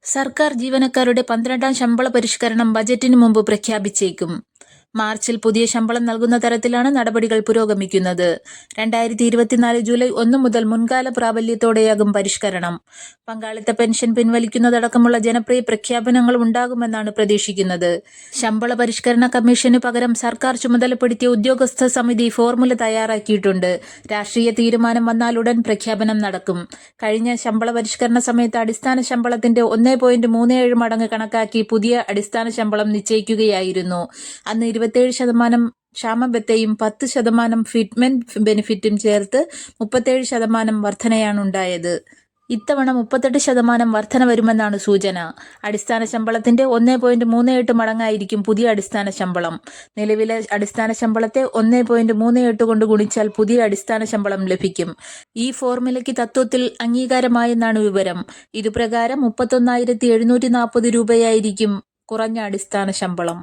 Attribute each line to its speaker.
Speaker 1: സർക്കാർ ജീവനക്കാരുടെ 12ാം ശമ്പള പരിഷ്കരണം ബജറ്റിന് മുമ്പ് പ്രഖ്യാപിച്ചേക്കും. മാർച്ചിൽ പുതിയ ശമ്പളം നൽകുന്ന തരത്തിലാണ് നടപടികൾ പുരോഗമിക്കുന്നത്. 2024 ജൂലൈ 1 മുതൽ മുൻകാല പ്രാബല്യത്തോടെയാകും പരിഷ്കരണം. പങ്കാളിത്ത പെൻഷൻ പിൻവലിക്കുന്നതടക്കമുള്ള ജനപ്രിയ പ്രഖ്യാപനങ്ങൾ ഉണ്ടാകുമെന്നാണ് പ്രതീക്ഷിക്കുന്നത്. ശമ്പള പരിഷ്കരണ കമ്മീഷന് പകരം സർക്കാർ ചുമതലപ്പെടുത്തിയ ഉദ്യോഗസ്ഥ സമിതി ഫോർമുല തയ്യാറാക്കിയിട്ടുണ്ട്. രാഷ്ട്രീയ തീരുമാനം വന്നാലുടൻ പ്രഖ്യാപനം നടക്കും. കഴിഞ്ഞ ശമ്പള പരിഷ്കരണ സമയത്ത് അടിസ്ഥാന ശമ്പളത്തിന്റെ 1.37 മടങ്ങ് കണക്കാക്കി പുതിയ അടിസ്ഥാന ശമ്പളം നിശ്ചയിക്കുകയായിരുന്നു. അന്ന് 27% ക്ഷാമബത്തയും 10% ഫിറ്റ്മെന്റ് ബെനിഫിറ്റും ചേർത്ത് 37% വർധനയാണുണ്ടായത്. ഇത്തവണ 38% വർധന വരുമെന്നാണ് സൂചന. അടിസ്ഥാന ശമ്പളത്തിന്റെ 1.38 മടങ്ങായിരിക്കും പുതിയ അടിസ്ഥാന ശമ്പളം. നിലവിലെ അടിസ്ഥാന ശമ്പളത്തെ 1.38 കൊണ്ട് ഗുണിച്ചാൽ പുതിയ അടിസ്ഥാന ശമ്പളം ലഭിക്കും. ഈ ഫോർമുലയ്ക്ക് തത്വത്തിൽ അംഗീകാരമായെന്നാണ് വിവരം. ഇതുപ്രകാരം 31,740 രൂപയായിരിക്കും കുറഞ്ഞ അടിസ്ഥാന ശമ്പളം.